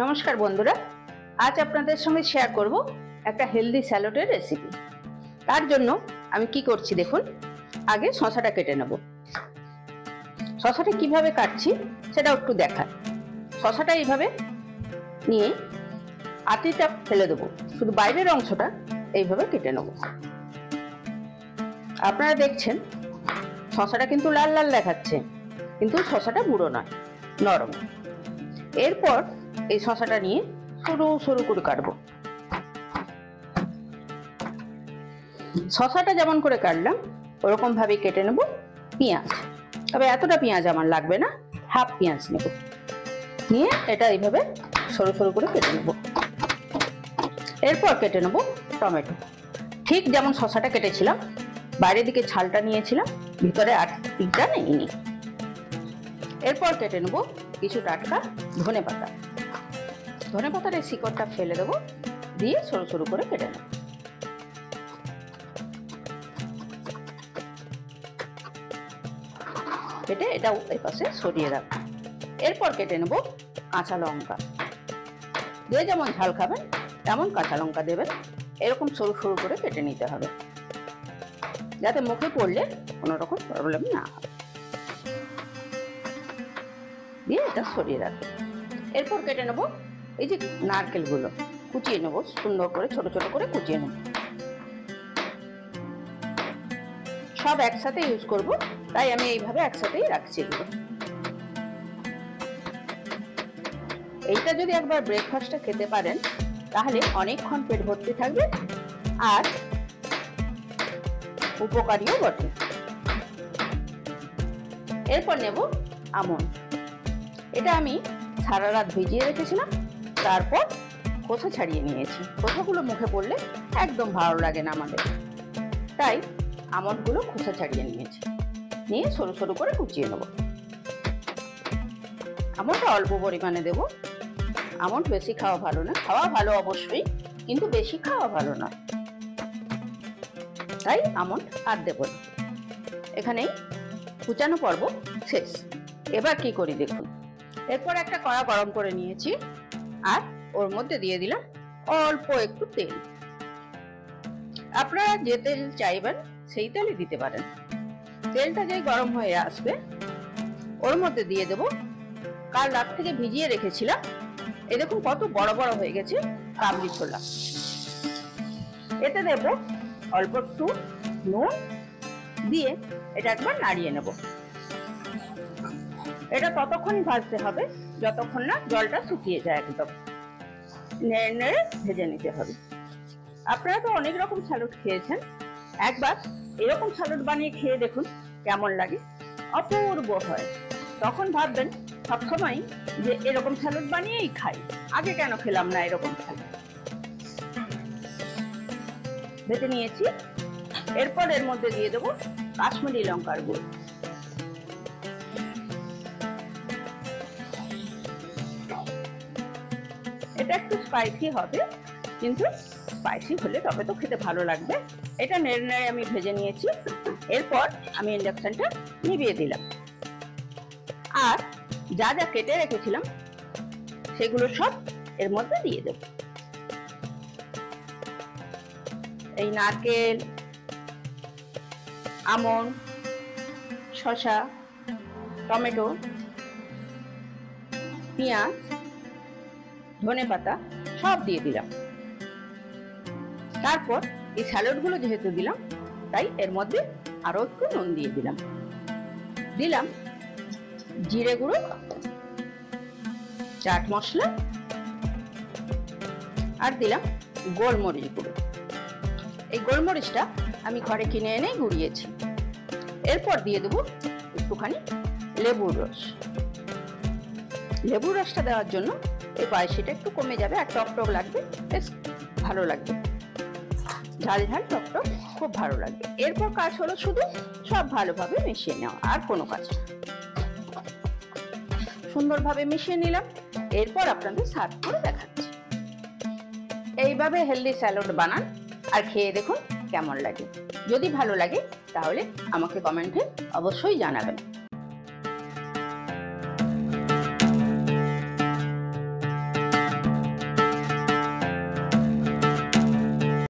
নমস্কার বন্ধুরা, আজ আপনাদের সঙ্গে শেয়ার করব একটা হেলদি স্যালাডের রেসিপি। তার জন্য আমি কি করছি দেখুন। আগে শসাটা কেটে নেব। শসাটা কিভাবে কাটছি সেটাও একটু দেখায়। শসাটা এইভাবে নিয়ে আটিটা ফেলে দেবো, শুধু বাইরের অংশটা এইভাবে কেটে নেব। আপনারা দেখছেন শসাটা কিন্তু লাল লাল দেখাচ্ছে, কিন্তু শসাটা বুড়ো নয়, নরম। এরপর এই শসাটা নিয়ে সরু সরু করে কাটবো। শসাটা যেমন করে কাটলাম ওরকম ভাবে কেটে নেব পেঁয়াজ। তবে এতটা পেঁয়াজ আমার লাগবে না, হাফ পেঁয়াজ নেব। নিয়ে এটা এইভাবে সরু সরু করে কেটে নেব। এরপর কেটে নেব টমেটো। ঠিক যেমন শসাটা কেটেছিলাম, বাইরের দিকে ছালটা নিয়েছিলাম, ভিতরে আটিটা নেইনি। এরপর কেটে নেব কিছু টাটকা ধনে পাতা। ধনে পাতার এই শিকড়টা ফেলে দেবো, দিয়ে সরু সরু করে কেটে নেব। কেটে এটাও এই পাশে সরিয়ে রাখবো। এরপর কেটে নেব কাঁচা লঙ্কা। যে যেমন ঝাল খাবেন তেমন কাঁচা লঙ্কা দেবেন। এরকম সরু সরু করে কেটে নিতে হবে, যাতে মুখে পড়লে কোনো রকম প্রবলেম না হয়। দিয়ে এটা সরিয়ে রাখবো। এরপর কেটে নেব এই যে নারকেলগুলো, কুচিয়ে নেব সুন্দর করে, ছোট ছোট করে কুচিয়ে নেব। সব একসাথে ইউজ করব, তাই আমি এইভাবে একসাথেই রাখছি এগুলো। এইটা যদি একবার ব্রেকফাস্টে খেতে পারেন তাহলে অনেকক্ষণ পেট ভর্তি থাকবে, আর উপকারীও বটে। এরপর নেব আমন্ড। এটা আমি সারা রাত ভিজিয়ে রেখেছিলাম, তারপর খোসা ছাড়িয়ে নিয়েছি। খোসাগুলো মুখে পড়লে একদম ভালো লাগে না আমাদের, তাই আমন্ডগুলো খোসা ছাড়িয়ে নিয়েছি। নিয়ে সরু সরু করে কুচিয়ে নেব। আমন্ডটা অল্প পরিমাণে দেব। আমন্ড বেশি খাওয়া ভালো না, খাওয়া ভালো অবশ্যই, কিন্তু বেশি খাওয়া ভালো না, তাই আমন্ড আর দেব না। এখানেই কুচানো পর্ব শেষ। এবার কি করি দেখুন। এরপর একটা কড়া গরম করে নিয়েছি, আর ওর মধ্যে দিয়ে দিলাম অল্প একটু তেল। আপনারা যে তেল চাইবেন সেই তেলই দিতে পারেন। তেলটা যেই গরম হয়ে আসবে ওর মধ্যে দিয়ে দেব কাল রাত থেকে ভিজিয়ে রেখেছিলাম, এই দেখুন কত বড় বড় হয়ে গেছে কাবলি ছোলা। এতে দেব অল্প একটু নুন, দিয়ে এটা একবার নাড়িয়ে নেব। এটা ততক্ষণই ভাজতে হবে যতক্ষণ না জলটা শুকিয়ে যায়। একদম নেড়ে নেড়ে ভেজে নিতে হবে। আপনারা তো অনেক রকম স্যালাড খেয়েছেন, একবার এরকম স্যালাড বানিয়ে খেয়ে দেখুন কেমন লাগে। অপূর্ব হয়। তখন ভাববেন সবসময় যে এরকম স্যালাড বানিয়েই খাই, আগে কেন খেলাম না এরকম স্যালাড। ভেজে নিয়েছি। এরপর এর মধ্যে দিয়ে দেবো কাশ্মীরি লঙ্কার গুঁড়ো। এটা একটু স্পাইসি হবে, কিন্তু স্পাইসি হলে তবে তো খেতে ভালো লাগবে। এটা নেড়ে নেড়ে আমি ভেজে নিয়েছি। এরপর আমি ইন্ডাকশনটা নিভিয়ে দিলাম, আর যা যা কেটে রেখেছিলাম সেগুলো সব এর মধ্যে দিয়ে দেব। এই নারকেল, আমন্ড, শসা, টমেটো, পেঁয়াজ, ধনে পাতা সব দিয়ে দিলাম। তারপর এই স্যালাডগুলো যেহেতু দিলাম, তাই এর মধ্যে আরো একটু নুন দিয়ে দিলাম। দিলাম জিরে গুঁড়ো, চাট মশলা, আর দিলাম গোলমরিচ গুঁড়ো। এই গোলমরিচটা আমি ঘরে কিনে এনে গুঁড়িয়েছি। এরপর দিয়ে দেবো একটুখানি লেবুর রস। লেবুর রসটা দেওয়ার জন্য এই পায়েসিটা একটু কমে যাবে, আর টক টক লাগবে, বেশ ভালো লাগবে। ঝাল ঝাল টক টক খুব ভালো লাগবে। এরপর কাজ হলো শুধু সব ভালোভাবে মিশিয়ে নেওয়া, আর কোনো কাজ না। সুন্দরভাবে মিশিয়ে নিলাম। এরপর আপনাদের সার্ভ করে দেখাচ্ছি। এইভাবে হেলদি স্যালাড বানান আর খেয়ে দেখুন কেমন লাগে। যদি ভালো লাগে তাহলে আমাকে কমেন্টে অবশ্যই জানাবেন।